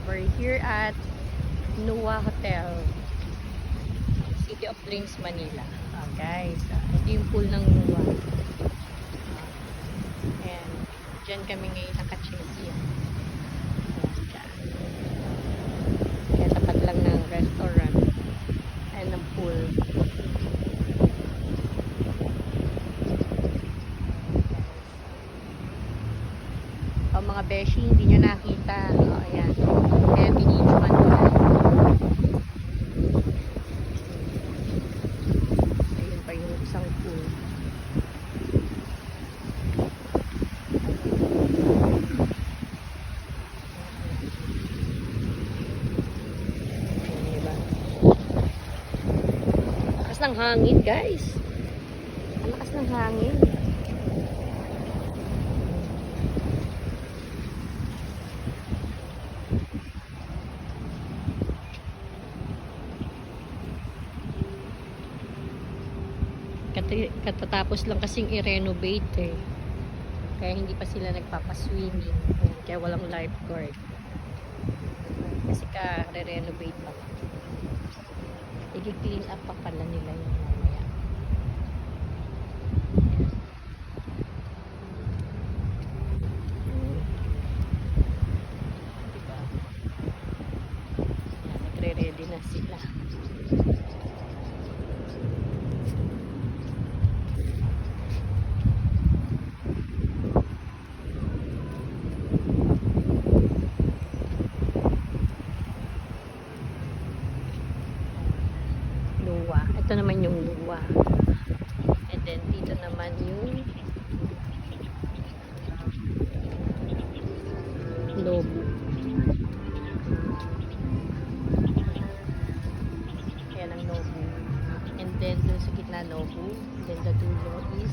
We're here at Nua Hotel, City of Dreams, Manila. Guys, ito yung pool ng Nua. And dyan kami ngayon naka-check-in. Kaya tapat lang ng restaurant and ng pool. O mga beshi, hindi nyo nakita. O ayan. Kaya binidyoan ko. Ayun pa yung isang pool. Diba? Lakas ng hangin, guys. Ang lakas ng hangin. Katatapos lang kasing i-renovate eh. Kaya hindi pa sila nagpapaswimming. Kaya walang lifeguard. Kasi ka-re-renovate pa. I-clean up pa pala nila yung mamaya. Diba? Nagre-ready na sila. Luwa. Ito naman yung luwa. And then dito naman yung lobo. Ayan ang lobo. And then dun sa gitna lobo. Then the dulo is